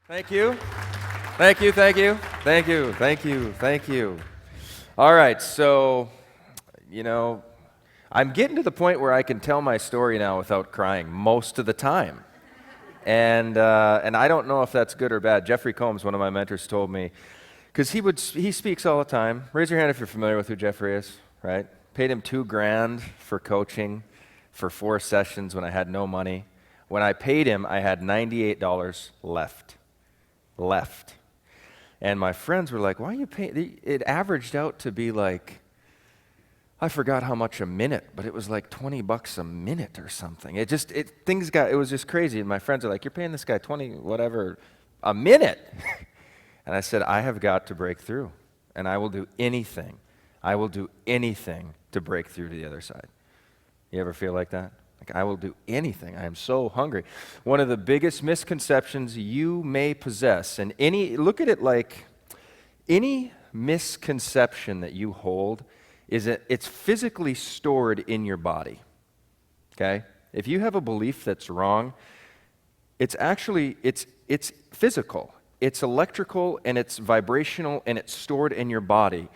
Thank you. Thank you, thank you, thank you, thank you, thank you. All right, so, you know, I'm getting to the point where I can tell my story now without crying most of the time. And I don't know if that's good or bad. Jeffrey Combs, one of my mentors, told me, because he speaks all the time. Raise your hand if you're familiar with who Jeffrey is, right? Paid him $2,000 for coaching for 4 sessions when I had no money. When I paid him, I had $98 left. And my friends were like, why are you paying? It averaged out to be like, I forgot how much a minute, but it was like $20 a minute or something. It was just crazy. And my friends are like, you're paying this guy 20, whatever, a minute. And I said, I have got to break through. And I will do anything. I will do anything to break through to the other side. You ever feel like that? Like, I will do anything. I am so hungry. One of the biggest misconceptions you may possess, and look at it like any misconception that you hold is that it's physically stored in your body, okay? If you have a belief that's wrong, it's physical. It's electrical, and it's vibrational, and it's stored in your body.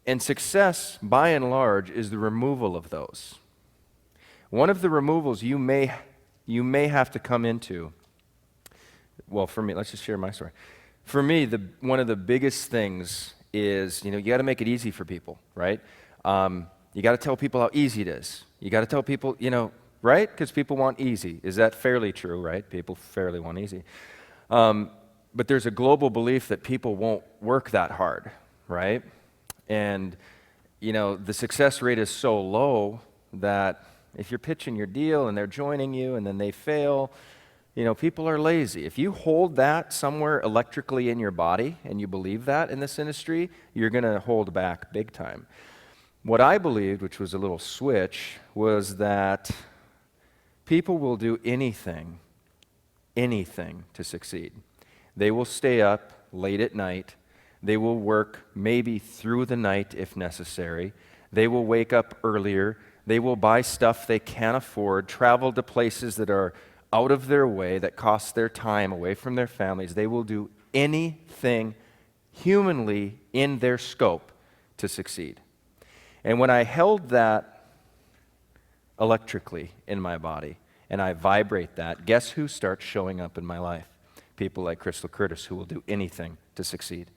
And success, by and large, is the removal of those. One of the removals you may have to come into, well, for me, let's just share my story. For me, one of the biggest things is, you got to make it easy for people, right? You got to tell people how easy it is. You got to tell people, right? Because people want easy. Is that fairly true, right? People fairly want easy. But there's a global belief that people won't work that hard, right? And, the success rate is so low that if you're pitching your deal and they're joining you and then they fail, people are lazy. If you hold that somewhere electrically in your body and you believe that in this industry, you're going to hold back big time. What I believed, which was a little switch, was that people will do anything to succeed. They will stay up late at night. They will work maybe through the night if necessary. They will wake up earlier. They will buy stuff they can't afford, travel to places that are out of their way, that cost their time away from their families. They will do anything humanly in their scope to succeed. And when I held that electrically in my body and I vibrate that, guess who starts showing up in my life? People like Crystal Curtis, who will do anything to succeed.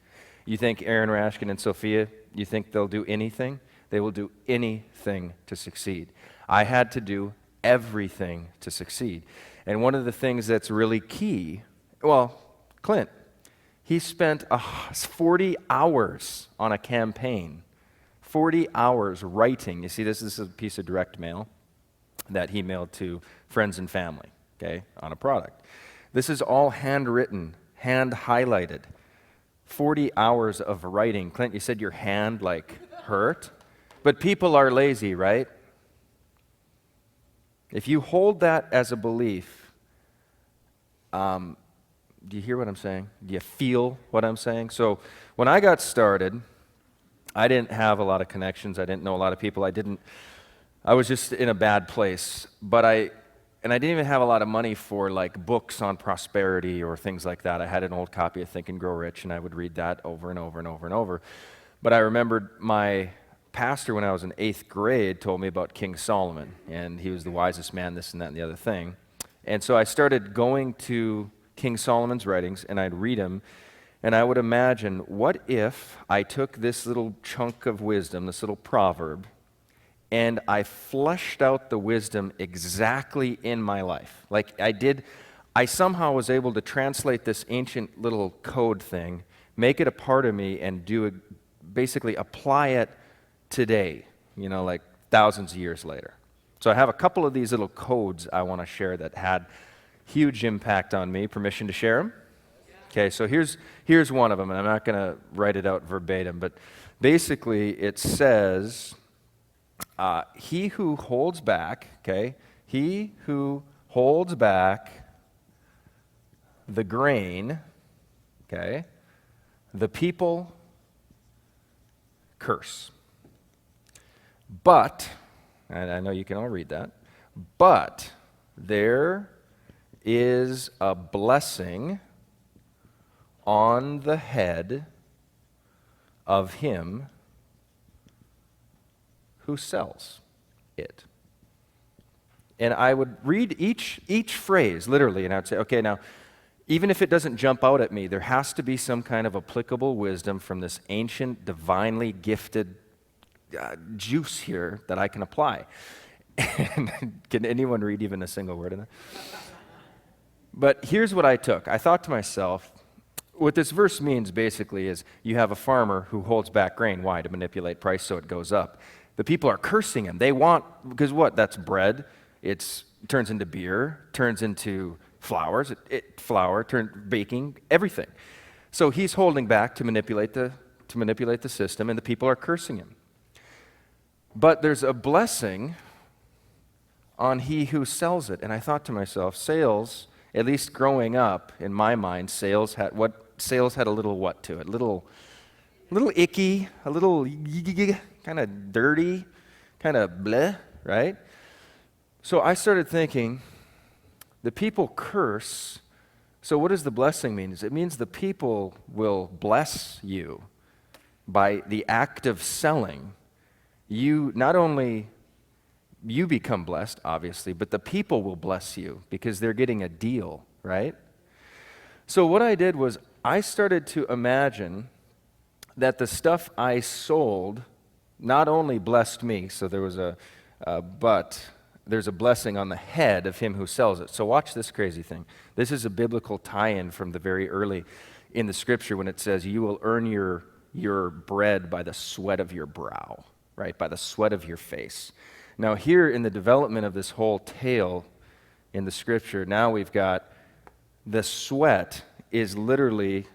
You think Aaron Rashkin and Sophia, you think they'll do anything? They will do anything to succeed. I had to do everything to succeed. And one of the things that's really key, Clint, he spent 40 hours on a campaign, 40 hours writing. You see, this is a piece of direct mail that he mailed to friends and family, okay, on a product. This is all handwritten, hand highlighted. 40 hours of writing. Clint, you said your hand hurt? But people are lazy, right? If you hold that as a belief, do you hear what I'm saying? Do you feel what I'm saying? So when I got started, I didn't have a lot of connections. I didn't know a lot of people. I was just in a bad place. And I didn't even have a lot of money for books on prosperity or things like that. I had an old copy of Think and Grow Rich, and I would read that over and over and over and over. But I remembered my pastor, when I was in 8th grade, told me about King Solomon, and he was the wisest man, this and that and the other thing. And so I started going to King Solomon's writings, and I'd read them, and I would imagine, what if I took this little chunk of wisdom, this little proverb, and I fleshed out the wisdom exactly in my life. I somehow was able to translate this ancient little code thing, make it a part of me, and basically apply it today, thousands of years later. So I have a couple of these little codes I want to share that had huge impact on me. Permission to share them? Okay, so here's one of them, and I'm not going to write it out verbatim, but basically it says, he who holds back the grain, the people curse. But, and I know you can all read that, but there is a blessing on the head of him who sells it. And I would read each phrase literally, and I would say, okay, now, even if it doesn't jump out at me, there has to be some kind of applicable wisdom from this ancient, divinely gifted juice here that I can apply. And can anyone read even a single word in that? But here's what I took. I thought to myself, what this verse means basically is you have a farmer who holds back grain. Why? To manipulate price so it goes up. The people are cursing him. They want, because what? That's bread. It turns into beer, turns into flours, baking, everything. So he's holding back to manipulate the system, and the people are cursing him. But there's a blessing on he who sells it. And I thought to myself, sales, at least growing up in my mind, sales had a little what to it? A little icky, a little kind of dirty, kind of bleh, right? So I started thinking, the people curse. So what does the blessing mean? It means the people will bless you by the act of selling. You not only you become blessed, obviously, but the people will bless you because they're getting a deal, right? So what I did was I started to imagine that the stuff I sold not only blessed me, so there was but there's a blessing on the head of him who sells it. So watch this crazy thing. This is a biblical tie-in from the very early in the scripture when it says, you will earn your bread by the sweat of your brow, right? By the sweat of your face. Now here in the development of this whole tale in the scripture, now we've got the sweat is literally,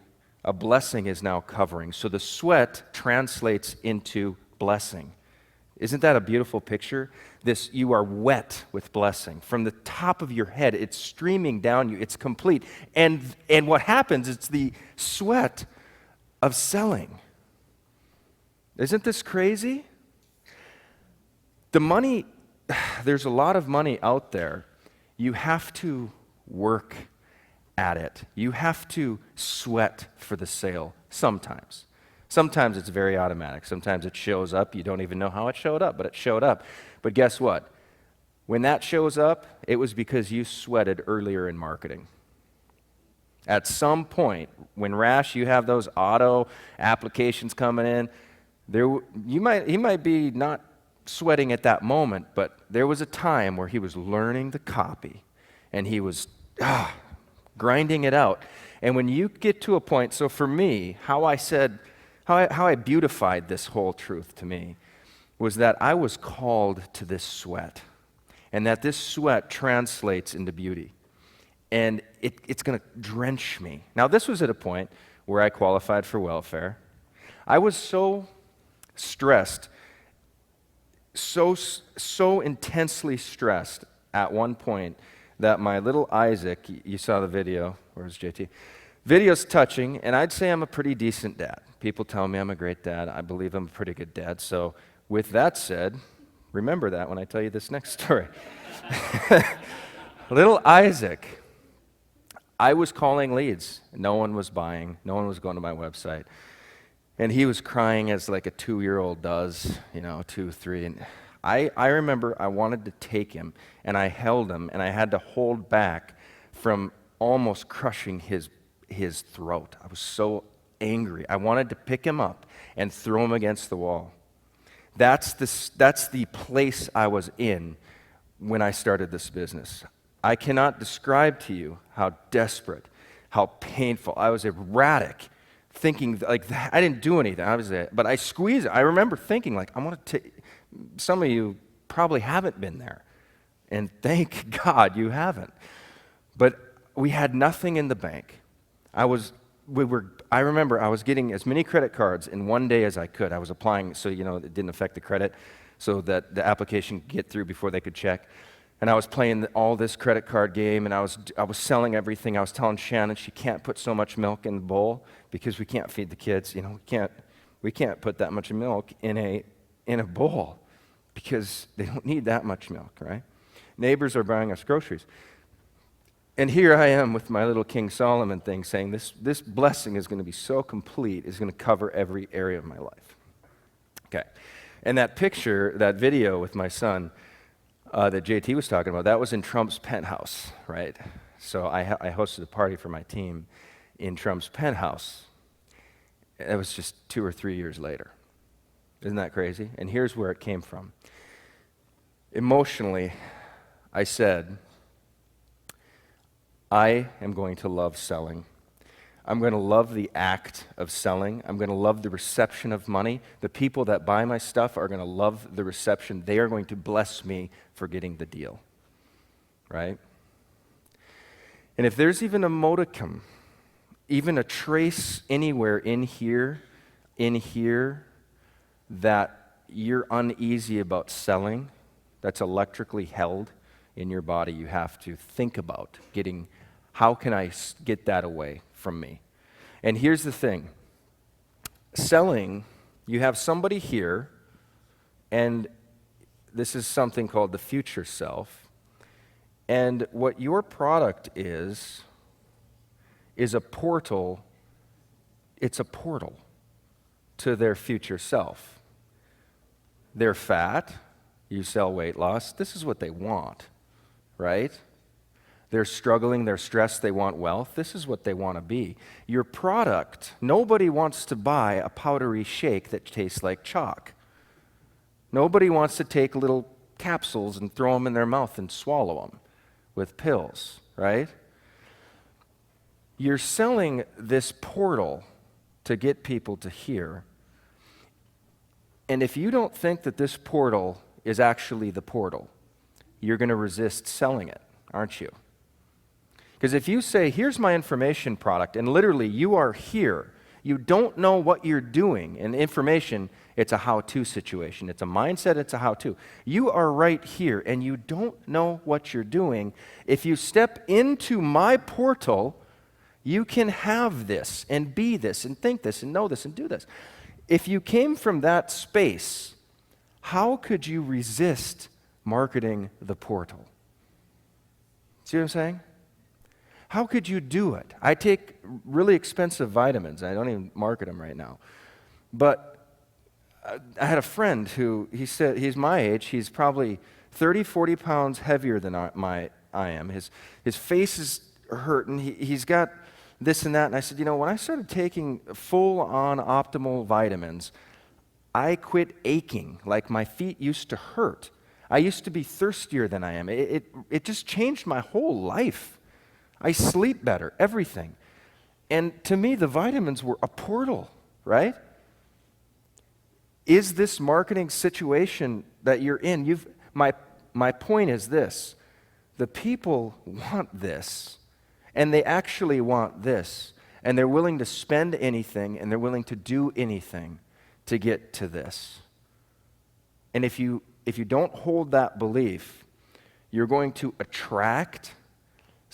a blessing is now covering. So the sweat translates into blessing. Isn't that a beautiful picture? You are wet with blessing. From the top of your head, it's streaming down you. It's complete. And what happens, it's the sweat of selling. Isn't this crazy? The money, there's a lot of money out there. You have to work at it. You have to sweat for the sale sometimes. Sometimes it's very automatic. Sometimes it shows up. You don't even know how it showed up, but it showed up. But guess what? When that shows up, it was because you sweated earlier in marketing. At some point, when Rash, you have those auto applications coming in, he might be not sweating at that moment, but there was a time where he was learning the copy, and he was grinding it out. And when you get to a point, so for me, how I beautified this whole truth to me was that I was called to this sweat, and that this sweat translates into beauty. And it's going to drench me. Now, this was at a point where I qualified for welfare. I was so stressed, so intensely stressed at one point that my little Isaac, you saw the video, where's JT? Video's touching, and I'd say I'm a pretty decent dad. People tell me I'm a great dad. I believe I'm a pretty good dad. So with that said, remember that when I tell you this next story. Little Isaac, I was calling leads. No one was buying. No one was going to my website. And he was crying as like a 2-year-old does, 2, 3. And I remember I wanted to take him, and I held him, and I had to hold back from almost crushing his throat. I was so angry. I wanted to pick him up and throw him against the wall. That's the place I was in when I started this business. I cannot describe to you how desperate, how painful. I was erratic, thinking like I didn't do anything. But I squeezed it. I remember thinking like, I want to take. Some of you probably haven't been there, and thank God you haven't. But we had nothing in the bank. I remember I was getting as many credit cards in one day as I could. I was applying so it didn't affect the credit, so that the application could get through before they could check. And I was playing all this credit card game, and I was selling everything. I was telling Shannon she can't put so much milk in the bowl because we can't feed the kids. We can't put that much milk in a bowl because they don't need that much milk, right? Neighbors are buying us groceries. And here I am with my little King Solomon thing saying this blessing is going to be so complete, it's going to cover every area of my life. Okay. And that picture, that video with my son that JT was talking about, that was in Trump's penthouse, right? So I hosted a party for my team in Trump's penthouse. It was just 2 or 3 years later. Isn't that crazy? And here's where it came from. Emotionally, I said, I am going to love selling. I'm going to love the act of selling. I'm going to love the reception of money. The people that buy my stuff are going to love the reception. They are going to bless me for getting the deal, right? And if there's even a modicum, even a trace anywhere in here, that you're uneasy about selling, that's electrically held in your body, you have to think about getting, how can I get that away from me? And here's the thing. Selling, you have somebody here, and this is something called the future self, and what your product is a portal, it's a portal to their future self. They're fat, you sell weight loss, this is what they want, right? They're struggling, they're stressed, they want wealth. This is what they want to be. Your product, nobody wants to buy a powdery shake that tastes like chalk. Nobody wants to take little capsules and throw them in their mouth and swallow them with pills, right? You're selling this portal to get people to hear. And if you don't think that this portal is actually the portal, you're going to resist selling it, aren't you? Because if you say, here's my information product, and literally you are here, you don't know what you're doing, and information, it's a how-to situation. It's a mindset, it's a how-to. You are right here, and you don't know what you're doing. If you step into my portal, you can have this, and be this, and think this, and know this, and do this. If you came from that space, how could you resist marketing the portal? See what I'm saying? How could you do it? I take really expensive vitamins. I don't even market them right now. But I had a friend who, he said, he's my age. He's probably 30, 40 pounds heavier than I am. His face is hurting. He's got this and that. And I said, when I started taking full-on optimal vitamins, I quit aching like my feet used to hurt. I used to be thirstier than I am. It just changed my whole life. I sleep better, everything. And to me, the vitamins were a portal, right? Is this marketing situation that you're in, my point is this. The people want this, and they actually want this, and they're willing to spend anything, and they're willing to do anything to get to this. And if you don't hold that belief, you're going to attract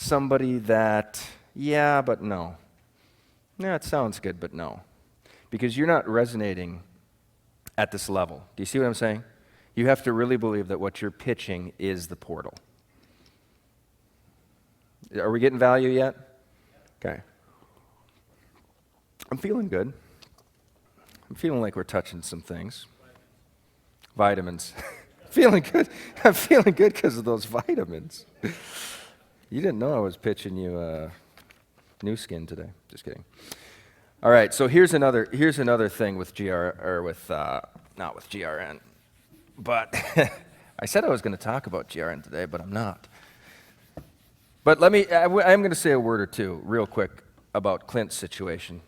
somebody that, yeah, but no. Yeah, it sounds good, but no. Because you're not resonating at this level. Do you see what I'm saying? You have to really believe that what you're pitching is the portal. Are we getting value yet? Okay. I'm feeling good. I'm feeling like we're touching some things. Vitamins. Feeling good. I'm feeling good because of those vitamins. You didn't know I was pitching you new skin today. Just kidding. All right, so here's another thing with not with GRN, but I said I was going to talk about GRN today, but I'm not. But I'm going to say a word or two real quick about Clint's situation.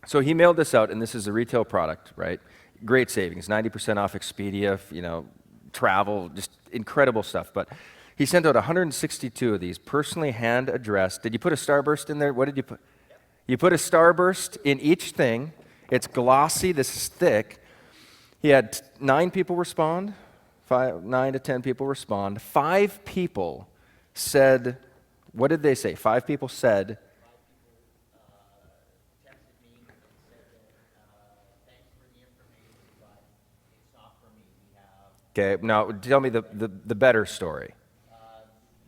So he mailed this out, and this is a retail product, right? Great savings, 90% off Expedia, travel, just incredible stuff. But he sent out 162 of these, personally hand-addressed. Did you put a starburst in there? What did you put? You put a starburst in each thing. It's glossy. This is thick. He had 9 people respond, 9 to 10 people respond. 5 people said, what did they say? 5 people said, texted me and said that thanks for the information, but it's not for me. We have okay, now tell me the better story.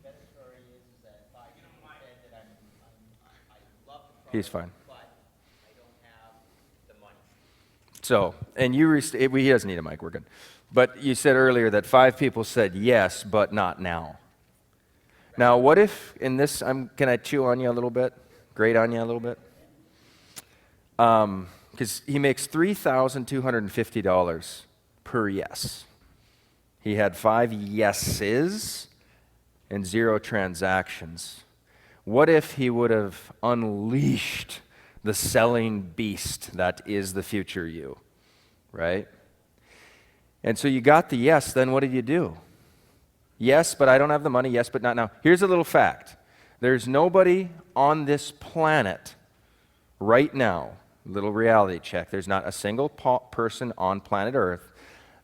the better story is that 5 people He's fine. but I don't have the money. So, and he doesn't need a mic, we're good. But you said earlier that 5 people said yes, but not now. Now, what if in this, can I chew on you a little bit? Grate on you a little bit? Because he makes $3,250 per yes. He had 5 yeses and 0 transactions. What if he would have unleashed the selling beast that is the future you, right? And so you got the yes, then what did you do? Yes, but I don't have the money. Yes, but not now. Here's a little fact. There's nobody on this planet right now, little reality check, there's not a single person on planet Earth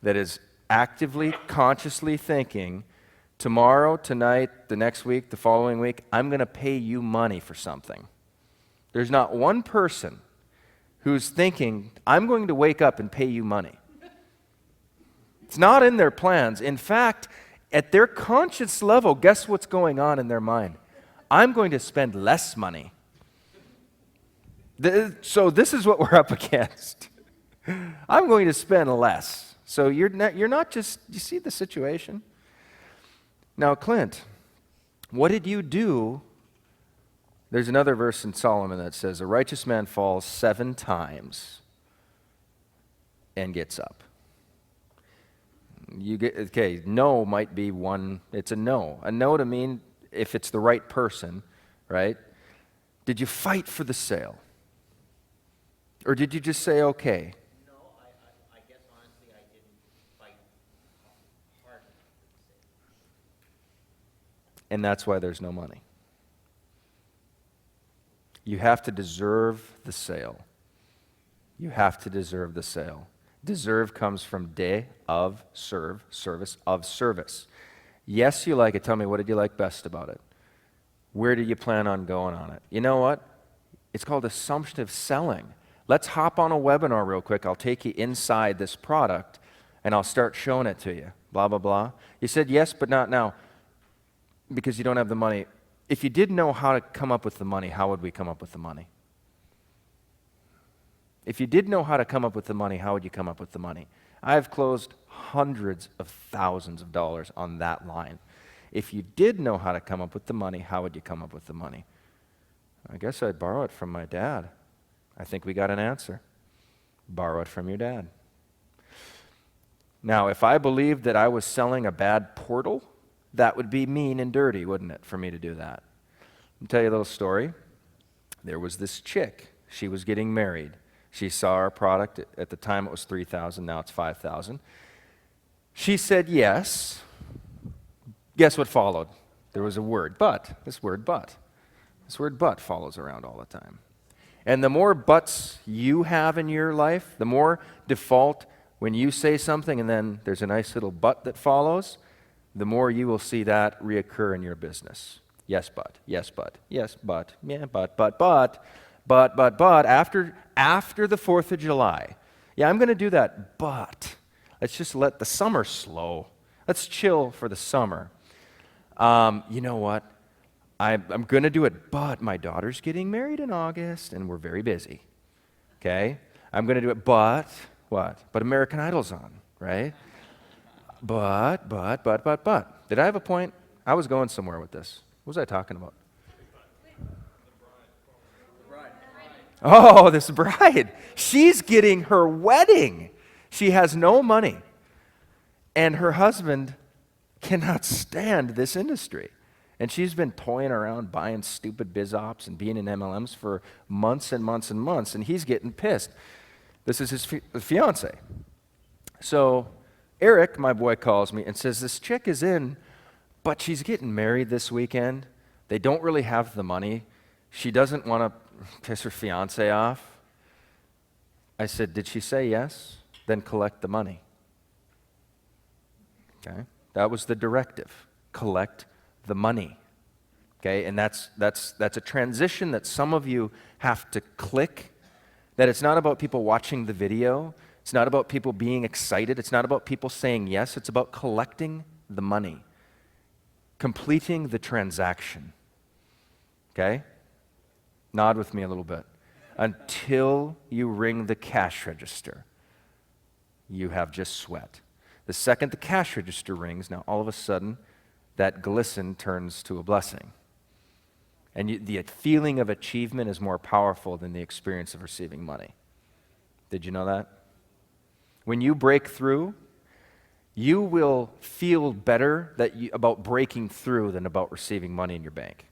that is actively, consciously thinking, tomorrow, tonight, the next week, the following week, I'm going to pay you money for something. There's not one person who's thinking, I'm going to wake up and pay you money. It's not in their plans. In fact, at their conscious level, guess what's going on in their mind? I'm going to spend less money. So this is what we're up against. I'm going to spend less. So you're not just, you see the situation? Now, Clint, what did you do? There's another verse in Solomon that says, a righteous man falls 7 times and gets up. Okay, no might be one, it's a no. A no to mean if it's the right person, right? Did you fight for the sale? Or did you just say, okay? No, I guess honestly I didn't fight hard enough for the sale. And that's why there's no money. You have to deserve the sale. You have to deserve the sale. Deserve comes from de, of, serve, service, of service. Yes, you like it. Tell me, what did you like best about it? Where do you plan on going on it? You know what? It's called assumptive selling. Let's hop on a webinar real quick. I'll take you inside this product, and I'll start showing it to you. Blah, blah, blah. You said yes, but not now, because you don't have the money. If you did know how to come up with the money, how would we come up with the money? If you did know how to come up with the money, how would you come up with the money? I've closed hundreds of thousands of dollars on that line. If you did know how to come up with the money, how would you come up with the money? I guess I'd borrow it from my dad. I think we got an answer. Borrow it from your dad. Now, if I believed that I was selling a bad portal, that would be mean and dirty, wouldn't it, for me to do that? I'll tell you a little story. There was this chick. She was getting married. She saw our product. At the time, it was $3,000. Now it's $5,000. She said yes. Guess what followed? There was a word, but. This word, but. This word, but, follows around all the time. And the more buts you have in your life, the more default when you say something and then there's a nice little but that follows, the more you will see that reoccur in your business. Yes, but. Yes, but. Yes, but. Yeah, but. After the 4th of July, yeah, I'm going to do that, but let's just let the summer slow. Let's chill for the summer. You know what? I'm going to do it, but my daughter's getting married in August, and we're very busy. Okay? I'm going to do it, but what? But American Idol's on, right? But. Did I have a point? I was going somewhere with this. What was I talking about? Oh, this bride. She's getting her wedding. She has no money. And her husband cannot stand this industry. And she's been toying around buying stupid biz ops and being in MLMs for months and months and months, and he's getting pissed. This is his fiance. So Eric, my boy, calls me and says, this chick is in, but she's getting married this weekend. They don't really have the money. She doesn't want to piss her fiance off. I said, did she say yes? Then collect the money. Okay? That was the directive. Collect the money. Okay? And that's a transition that some of you have to click, that it's not about people watching the video. It's not about people being excited. It's not about people saying yes. It's about collecting the money, completing the transaction. Okay? Nod with me a little bit. Until you ring the cash register, you have just sweat. The second the cash register rings, now all of a sudden, that glisten turns to a blessing. And the feeling of achievement is more powerful than the experience of receiving money. Did you know that? When you break through, you will feel better about breaking through than about receiving money in your bank.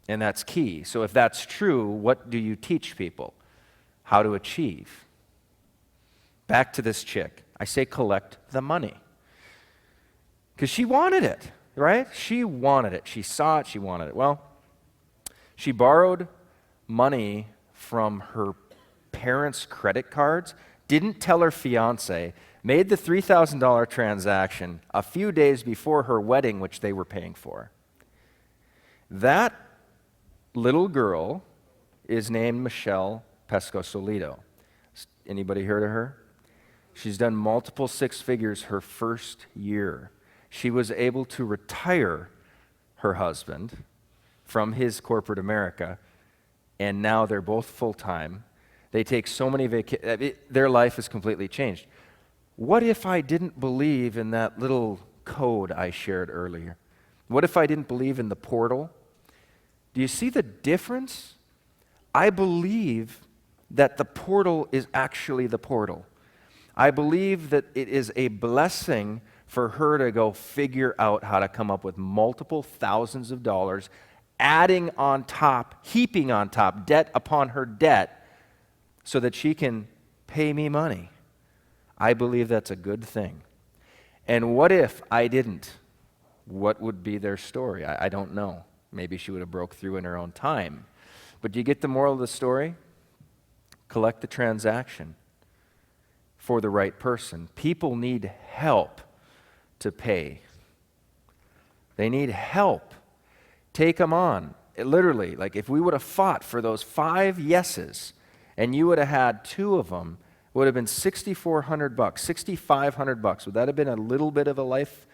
And that's key. So if that's true, what do you teach people? How to achieve. Back to this chick. I say collect the money. Because she wanted it, right? She wanted it. She saw it. She wanted it. Well, she borrowed money from her parents' credit cards, didn't tell her fiance, made the $3,000 transaction a few days before her wedding, which they were paying for. That little girl is named Michelle Pesco-Solido. Anybody heard of her? She's done multiple six figures her first year. She was able to retire her husband from his corporate America, and now they're both full-time. They take so many vacations. Their life has completely changed. What if I didn't believe in that little code I shared earlier? What if I didn't believe in the portal? Do you see the difference? I believe that the portal is actually the portal. I believe that it is a blessing for her to go figure out how to come up with multiple thousands of dollars, adding on top, heaping on top, debt upon her debt, so that she can pay me money. I believe that's a good thing. And what if I didn't? What would be their story? I don't know. Maybe she would have broke through in her own time. But do you get the moral of the story? Collect the transaction for the right person. People need help to pay. They need help. Take them on. Literally, like if we would have fought for those 5 yeses and you would have had 2 of them, it would have been $6,400, $6,500. Would that have been a little bit of a life?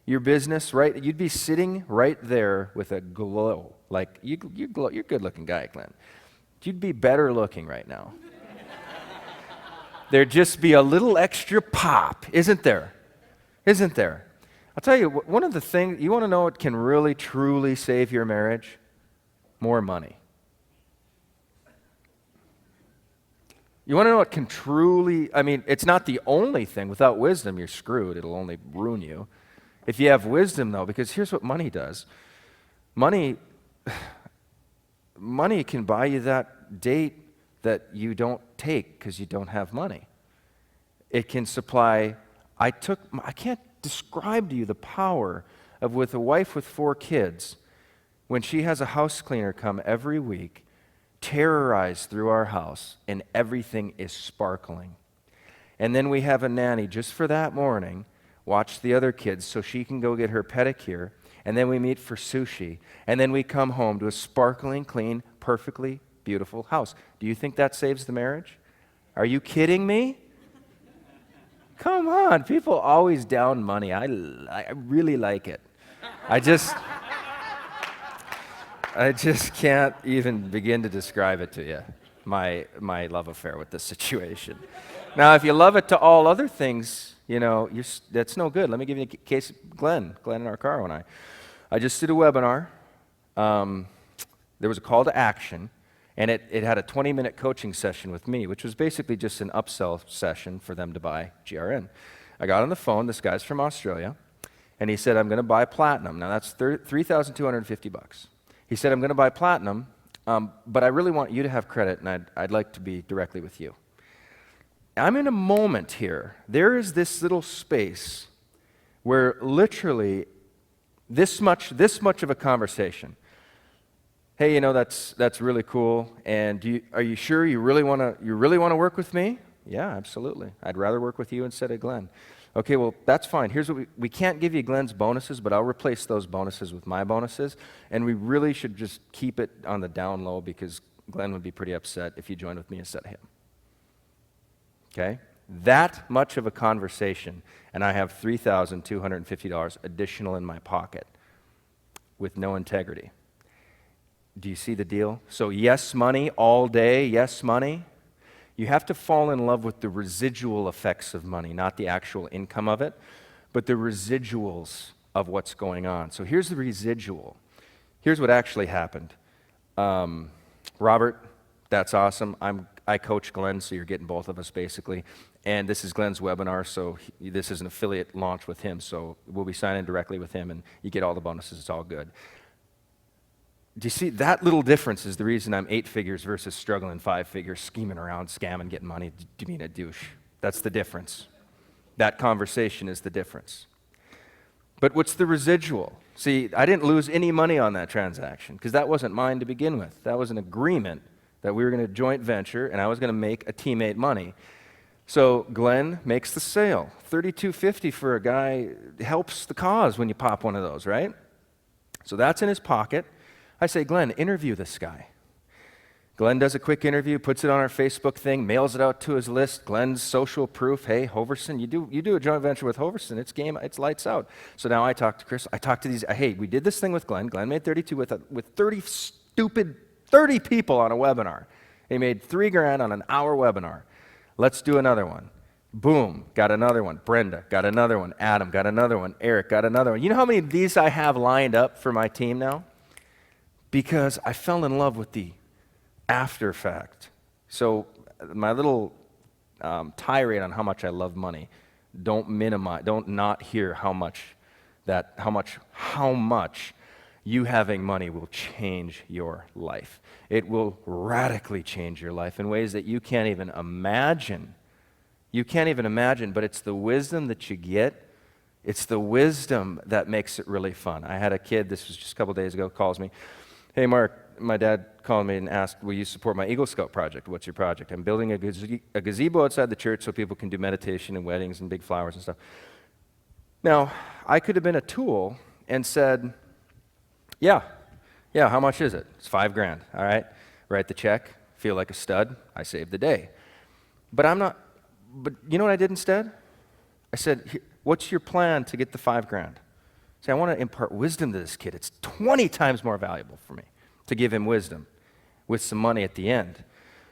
Your business, right? You'd be sitting right there with a glow. Like, you're a good-looking guy, Glenn. You'd be better looking right now. There'd just be a little extra pop, isn't there? Isn't there? I'll tell you, one of the things, you want to know what can really, truly save your marriage? More money. You want to know what can truly, it's not the only thing. Without wisdom, you're screwed. It'll only ruin you. If you have wisdom, though, because here's what money does. Money can buy you that date that you don't take because you don't have money. It can supply, I can't describe to you the power of with a wife with 4 kids, when she has a house cleaner come every week, terrorize through our house, and everything is sparkling. And then we have a nanny just for that morning, watch the other kids so she can go get her pedicure, and then we meet for sushi, and then we come home to a sparkling, clean, perfectly beautiful house. Do you think that saves the marriage? Are you kidding me? Come on, people always down money. I really like it. I just can't even begin to describe it to you, my love affair with this situation. Now, if you love it to all other things, that's no good. Let me give you a case of Glenn in our car and I just did a webinar. There was a call to action, and it had a 20-minute coaching session with me, which was basically just an upsell session for them to buy GRN. I got on the phone. This guy's from Australia, and he said, I'm going to buy platinum. Now, that's $3,250. He said, I'm going to buy platinum, but I really want you to have credit, and I'd like to be directly with you. I'm in a moment here. There is this little space where literally this much of a conversation. Hey, that's really cool. And are you sure you really want to work with me? Yeah, absolutely. I'd rather work with you instead of Glenn. Okay, well, that's fine. Here's what we can't give you Glenn's bonuses, but I'll replace those bonuses with my bonuses. And we really should just keep it on the down low because Glenn would be pretty upset if you joined with me instead of him. Okay? That much of a conversation, and I have $3,250 additional in my pocket with no integrity. Do you see the deal? So yes, money all day, yes, money. You have to fall in love with the residual effects of money, not the actual income of it, but the residuals of what's going on. So here's the residual. Here's what actually happened. Robert, that's awesome. I coach Glenn, so you're getting both of us basically. And this is Glenn's webinar, so this is an affiliate launch with him. So we'll be signing directly with him, and you get all the bonuses. It's all good. Do you see that little difference is the reason I'm 8 figures versus struggling 5 figures, scheming around, scamming, getting money, being a douche. That's the difference. That conversation is the difference. But what's the residual? See, I didn't lose any money on that transaction because that wasn't mine to begin with. That was an agreement that we were going to joint venture and I was going to make a teammate money. So Glenn makes the sale. $32.50 for a guy helps the cause when you pop one of those, right? So that's in his pocket. I say, Glenn, interview this guy. Glenn does a quick interview, puts it on our Facebook thing, mails it out to his list. Glenn's social proof. Hey, Hoverson, you do a joint venture with Hoverson. It's lights out. So now I talk to Chris. I talk to these. Hey, we did this thing with Glenn. Glenn made 32 with 30 people on a webinar. He made $3,000 on an hour webinar. Let's do another one. Boom, got another one. Brenda got another one. Adam got another one. Eric got another one. You know how many of these I have lined up for my team now? Because I fell in love with the after fact. So my little tirade on how much I love money, don't not hear how much you having money will change your life. It will radically change your life in ways that you can't even imagine. You can't even imagine, but it's the wisdom that you get. It's the wisdom that makes it really fun. I had a kid, this was just a couple days ago, calls me, hey Mark, my dad called me and asked, will you support my Eagle Scout project? What's your project? I'm building a gazebo outside the church so people can do meditation and weddings and big flowers and stuff. Now, I could have been a tool and said, yeah, how much is it? It's $5,000, all right? Write the check, feel like a stud, I saved the day. But you know what I did instead? I said, what's your plan to get the $5,000? See, I want to impart wisdom to this kid. It's 20 times more valuable for me to give him wisdom with some money at the end.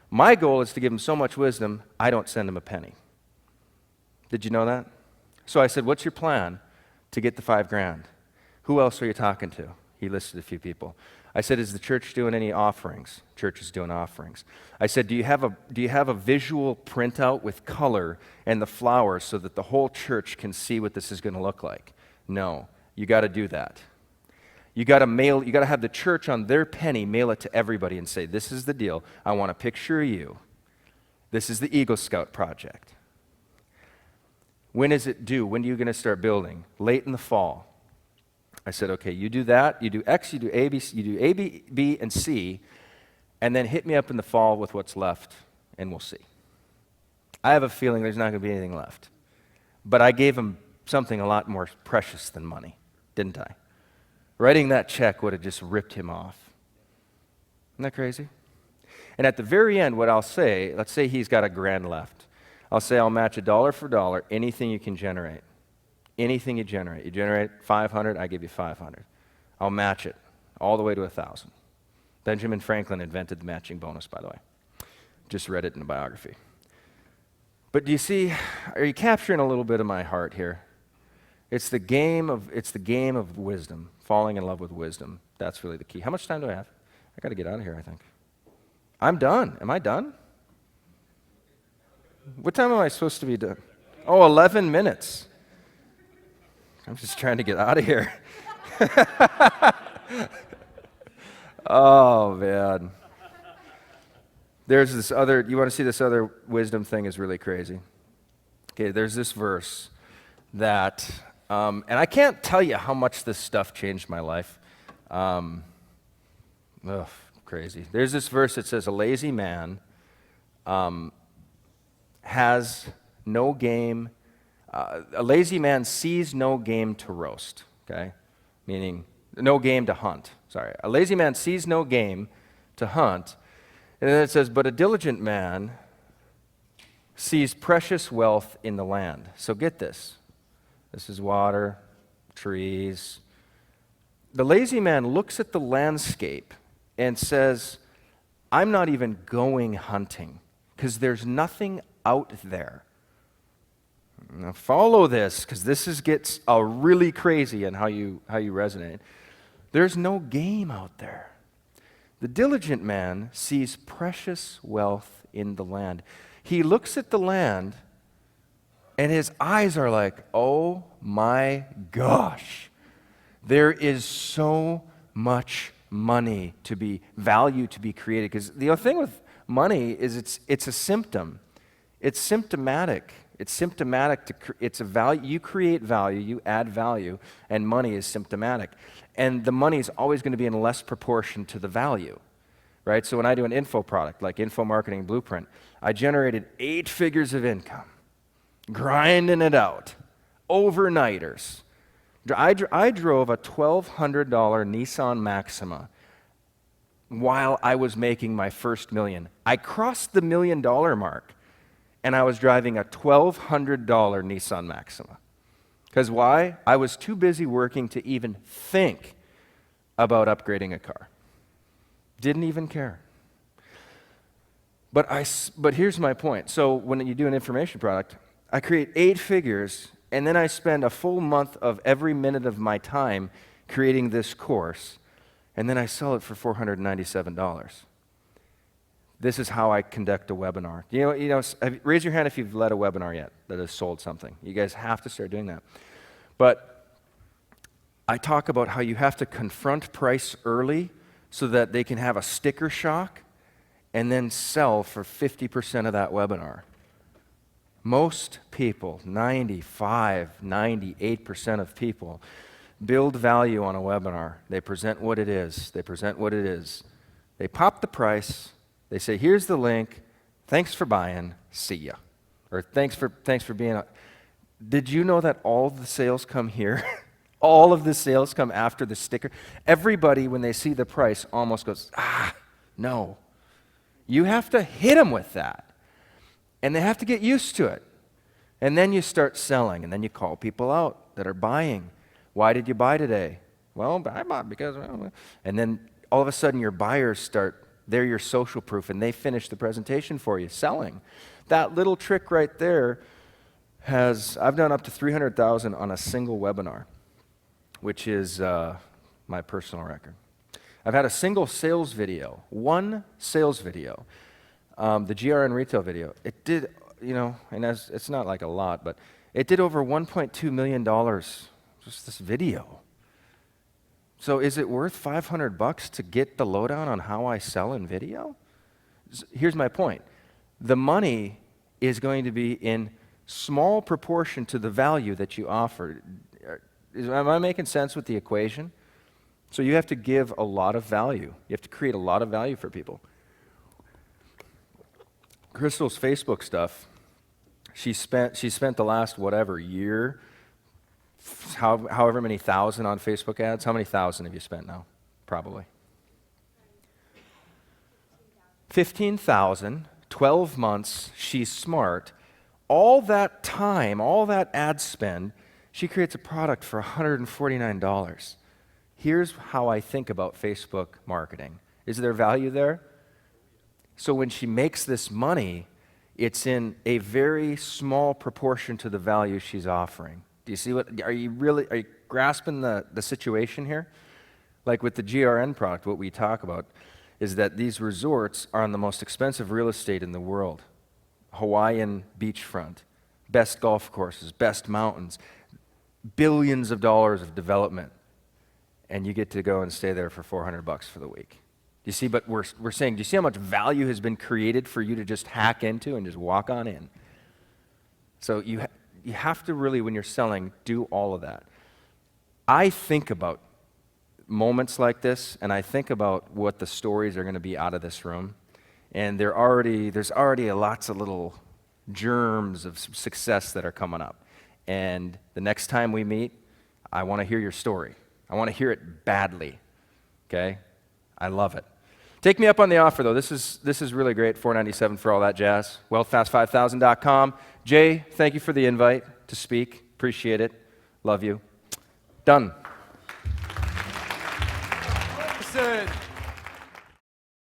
My goal is to give him so much wisdom, I don't send him a penny. Did you know that? So I said, what's your plan to get the $5,000? Who else are you talking to? He listed a few people. I said, is the church doing any offerings? Church is doing offerings. I said, do you have a visual printout with color and the flowers so that the whole church can see what this is going to look like? No. You got to do that. You got to have the church on their penny mail it to everybody and say, this is the deal. I want a picture of you. This is the Eagle Scout project. When is it due? When are you going to start building? Late in the fall. I said, okay, you do that, you do X, you do A, B, and C, and then hit me up in the fall with what's left, and we'll see. I have a feeling there's not going to be anything left. But I gave him something a lot more precious than money, didn't I? Writing that check would have just ripped him off. Isn't that crazy? And at the very end, what I'll say, let's say he's got $1,000 left. I'll say I'll match $1 for $1, anything you can generate. Anything you generate. You generate 500, I give you 500. I'll match it all the way to 1,000. Benjamin Franklin invented the matching bonus, by the way. Just read it in a biography. But do you see, are you capturing a little bit of my heart here? It's the game of wisdom, falling in love with wisdom. That's really the key. How much time do I have? I got to get out of here, I think. I'm done. Am I done? What time am I supposed to be done? Oh, 11 minutes. I'm just trying to get out of here. Oh, man. There's this other, you want to see this other wisdom thing is really crazy. Okay, there's this verse that, and I can't tell you how much this stuff changed my life. Crazy. There's this verse that says, a lazy man has no game, a lazy man sees no game to roast, okay? Meaning, no game to hunt, sorry. A lazy man sees no game to hunt. And then it says, but a diligent man sees precious wealth in the land. So get this. This is water, trees. The lazy man looks at the landscape and says, I'm not even going hunting because there's nothing out there. Now follow this, because gets really crazy in how you resonate. There's no game out there. The diligent man sees precious wealth in the land. He looks at the land, and his eyes are like, oh my gosh, there is so much money value to be created. Because the thing with money is it's a symptom. It's symptomatic. It's symptomatic it's a value. You create value, you add value, and money is symptomatic. And the money is always going to be in less proportion to the value, right? So when I do an info product, like Info Marketing Blueprint, I generated 8 figures of income, grinding it out, overnighters. I drove a $1,200 Nissan Maxima while I was making my first million. I crossed the $1 million mark, and I was driving a $1,200 Nissan Maxima. Because why? I was too busy working to even think about upgrading a car. Didn't even care. But here's my point. So when you do an information product, I create 8 figures, and then I spend a full month of every minute of my time creating this course, and then I sell it for $497. This is how I conduct a webinar. Raise your hand if you've led a webinar yet that has sold something. You guys have to start doing that. But I talk about how you have to confront price early so that they can have a sticker shock and then sell for 50% of that webinar. Most people, 98% of people, build value on a webinar. They present what it is. They pop the price. They say, here's the link. Thanks for buying. See ya. Or thanks for being. Did you know that all the sales come here? All of the sales come after the sticker. Everybody, when they see the price, almost goes, no. You have to hit them with that. And they have to get used to it. And then you start selling, and then you call people out that are buying. Why did you buy today? Well, I bought because, and then all of a sudden your buyers they're your social proof, and they finish the presentation for you, selling. That little trick right there I've done up to $300,000 on a single webinar, which is my personal record. I've had a single sales video, one sales video, the GRN retail video. It did, and it's not like a lot, but it did over $1.2 million, just this video. So is it worth $500 to get the lowdown on how I sell in video? Here's my point. The money is going to be in small proportion to the value that you offer. Am I making sense with the equation? So you have to give a lot of value. You have to create a lot of value for people. Crystal's Facebook stuff, she spent the last year, however many thousand on Facebook ads. How many thousand have you spent now? Probably 15,000, 12 months. She's smart. All that time, all that ad spend, she creates a product for $149. Here's how I think about Facebook marketing. Is there value there? So when she makes this money, it's in a very small proportion to the value she's offering. Do you see are you grasping the situation here? Like with the GRN product, what we talk about is that these resorts are on the most expensive real estate in the world. Hawaiian beachfront, best golf courses, best mountains, billions of dollars of development, and you get to go and stay there for $400 for the week. Do you see? But we're saying, do you see how much value has been created for you to just hack into and just walk on in? So you have to really, when you're selling, do all of that. I think about moments like this, and I think about what the stories are going to be out of this room, and there's already lots of little germs of success that are coming up. And the next time we meet, I want to hear your story. I want to hear it badly. Okay? I love it. Take me up on the offer, though. This is really great. $497 for all that jazz. wealthfast5000.com. Jay, thank you for the invite to speak. Appreciate it. Love you. Done.